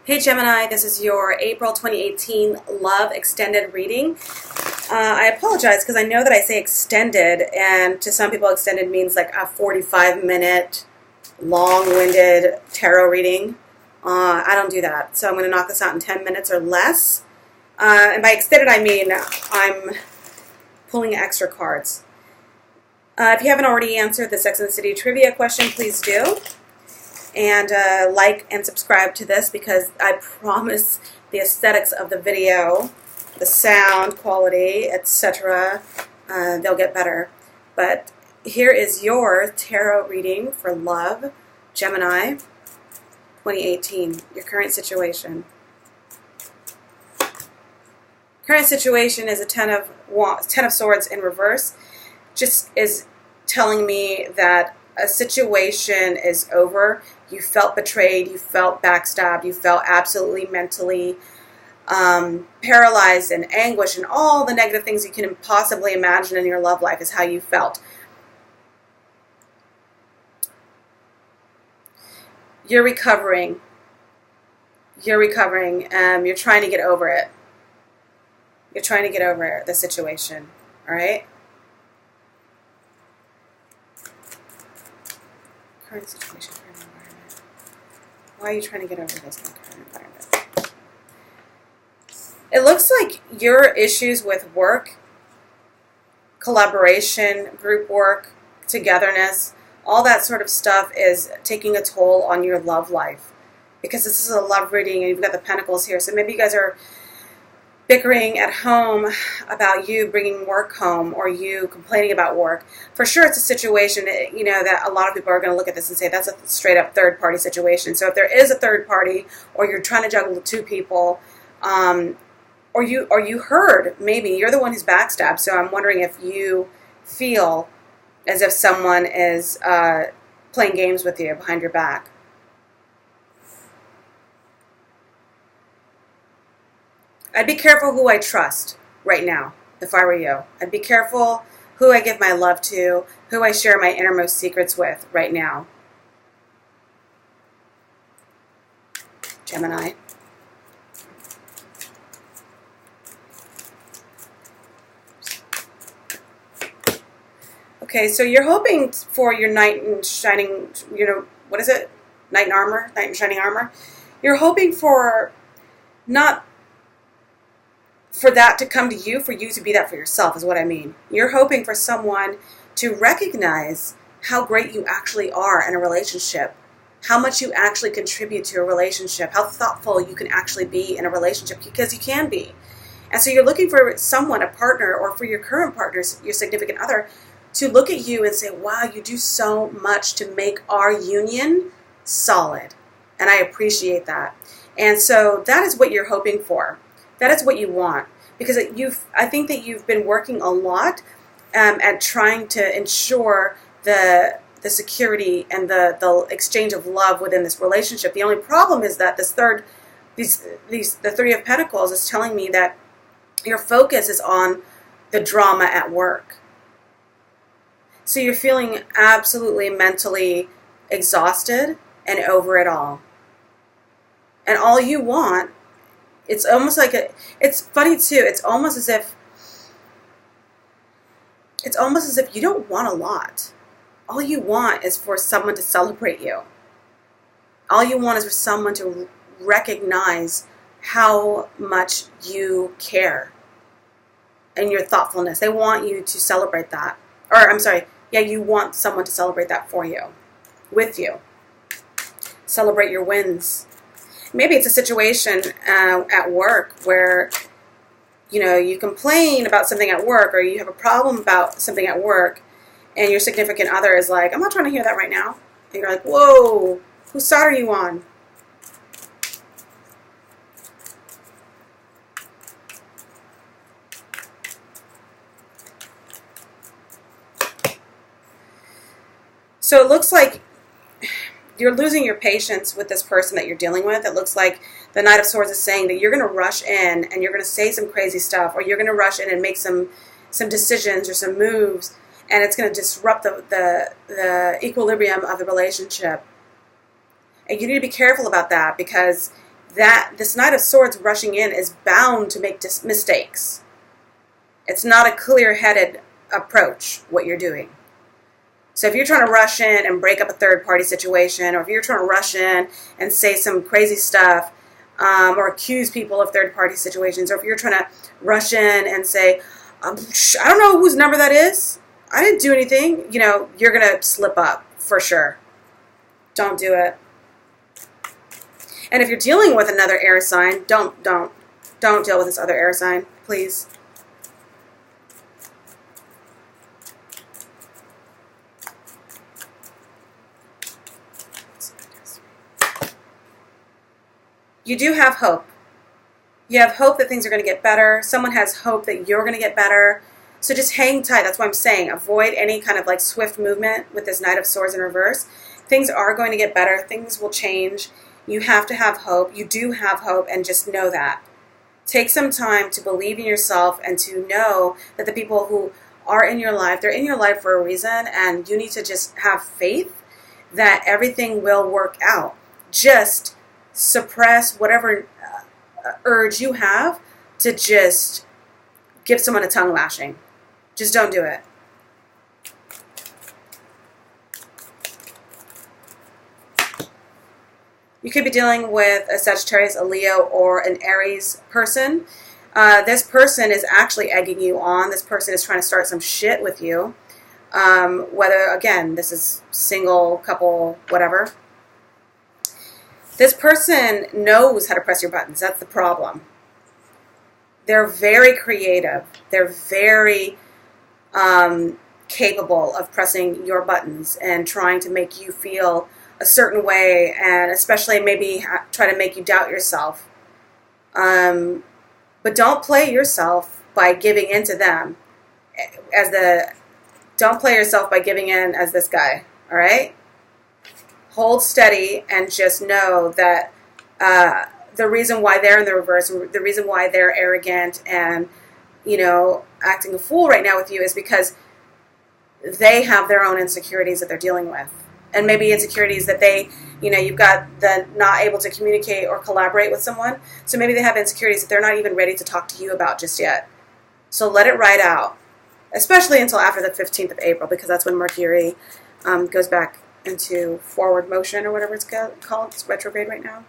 Hey Gemini, this is your April 2018 Love Extended reading. I apologize because I know that I say extended, and to some people extended means like a 45-minute long-winded tarot reading. I don't do that, so I'm going to knock this out in 10 minutes or less. And by extended I mean I'm pulling extra cards. If you haven't already answered the Sex and the City trivia question, please do. And like and subscribe to this because I promise the aesthetics of the video, the sound quality, etc., they'll get better. But here is your tarot reading for love, Gemini, 2018, your current situation. Current situation is a Ten of Swords in reverse. Just is telling me that a situation is over. You felt betrayed, you felt backstabbed, you felt absolutely mentally paralyzed and anguish, and all the negative things you can possibly imagine in your love life is how you felt. You're recovering. You're recovering. You're trying to get over it. You're trying to get over the situation. All right? Current situation, current environment. Why are you trying to get over this in the current environment? It looks like your issues with work, collaboration, group work, togetherness, all that sort of stuff is taking a toll on your love life. Because this is a love reading and you've got the Pentacles here. So maybe you guys are bickering at home about you bringing work home or you complaining about work. For sure it's a situation, you know, that a lot of people are going to look at this and say that's a straight up third party situation. So if there is a third party or you're trying to juggle two people, or you heard, maybe you're the one who's backstabbed. So I'm wondering if you feel as if someone is playing games with you behind your back. I'd be careful who I trust right now, if I were you. I'd be careful who I give my love to, who I share my innermost secrets with right now. Gemini. Okay, so you're hoping for your knight in shining, you know, what is it? Knight in armor? Knight in shining armor? You're hoping for not for that to come to you, for you to be that for yourself is what I mean. You're hoping for someone to recognize how great you actually are in a relationship, how much you actually contribute to a relationship, how thoughtful you can actually be in a relationship, because you can be. And so you're looking for someone, a partner, or for your current partner, your significant other, to look at you and say, wow, you do so much to make our union solid. And I appreciate that. And so that is what you're hoping for. That is what you want, because I think that you've been working a lot at trying to ensure the security and the exchange of love within this relationship. The only problem is that the Three of Pentacles is telling me that your focus is on the drama at work. So you're feeling absolutely mentally exhausted and over it all. And all you want, it's almost like it's funny too. It's almost as if you don't want a lot. All you want is for someone to celebrate you. All you want is for someone to recognize how much you care and your thoughtfulness. They want you to celebrate that. Or I'm sorry, yeah, you want someone to celebrate that for you, with you. Celebrate your wins. Maybe it's a situation at work where, you know, you complain about something at work or you have a problem about something at work and your significant other is like, I'm not trying to hear that right now. And you're like, whoa, whose side are you on? So it looks like you're losing your patience with this person that you're dealing with. It looks like the Knight of Swords is saying that you're going to rush in and you're going to say some crazy stuff, or you're going to rush in and make some decisions or some moves, and it's going to disrupt the equilibrium of the relationship. And you need to be careful about that because that this Knight of Swords rushing in is bound to make mistakes. It's not a clear-headed approach, what you're doing. So if you're trying to rush in and break up a third-party situation, or if you're trying to rush in and say some crazy stuff, or accuse people of third-party situations, or if you're trying to rush in and say, I don't know whose number that is, I didn't do anything, you're going to slip up for sure. Don't do it. And if you're dealing with another air sign, don't deal with this other air sign, please. You do have hope. You have hope that things are going to get better. Someone has hope that you're going to get better. So just hang tight. That's what I'm saying. Avoid any kind of like swift movement with this Knight of Swords in reverse. Things are going to get better. Things will change. You have to have hope. You do have hope, and just know that. Take some time to believe in yourself and to know that the people who are in your life, they're in your life for a reason, and you need to just have faith that everything will work out. Just suppress whatever urge you have to just give someone a tongue lashing. Just don't do it. You could be dealing with a Sagittarius, a Leo, or an Aries person. This person is actually egging you on. This person is trying to start some shit with you. Whether, again, this is single, couple, whatever. This person knows how to press your buttons. That's the problem. They're very creative. They're very capable of pressing your buttons and trying to make you feel a certain way, and especially maybe try to make you doubt yourself. But don't play yourself by giving in to them. Don't play yourself by giving in as this guy, all right? Hold steady and just know that the reason why they're in the reverse, the reason why they're arrogant and, acting a fool right now with you is because they have their own insecurities that they're dealing with. And maybe insecurities that you've got the not able to communicate or collaborate with someone. So maybe they have insecurities that they're not even ready to talk to you about just yet. So let it ride out, especially until after the 15th of April, because that's when Mercury goes back into forward motion or whatever it's called. It's retrograde right now.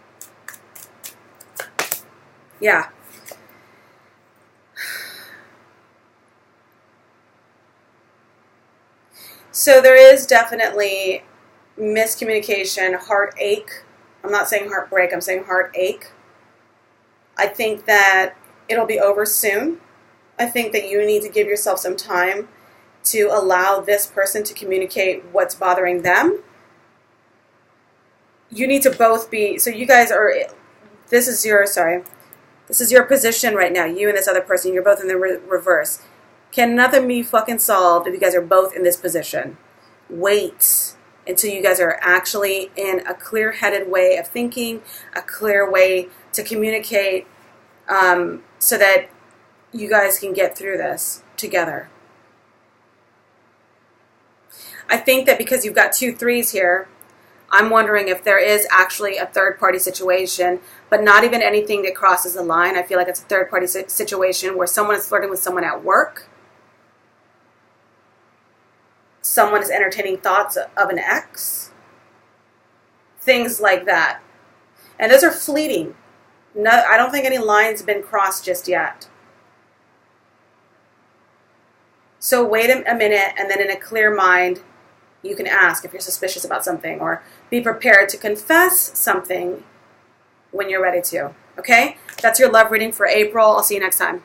Yeah. So there is definitely miscommunication, heartache. I'm not saying heartbreak, I'm saying heartache. I think that it'll be over soon. I think that you need to give yourself some time to allow this person to communicate what's bothering them. You need to both be, so you guys are, this is your position right now, you and this other person, you're both in the reverse. Can nothing be fucking solved if you guys are both in this position? Wait until you guys are actually in a clear-headed way of thinking, a clear way to communicate, so that you guys can get through this together. I think that because you've got 2 3s here, I'm wondering if there is actually a third-party situation, but not even anything that crosses the line. I feel like it's a third-party situation where someone is flirting with someone at work. Someone is entertaining thoughts of an ex. Things like that. And those are fleeting. No, I don't think any lines have been crossed just yet. So wait a minute, and then in a clear mind, you can ask if you're suspicious about something, or be prepared to confess something when you're ready to. Okay? That's your love reading for April. I'll see you next time.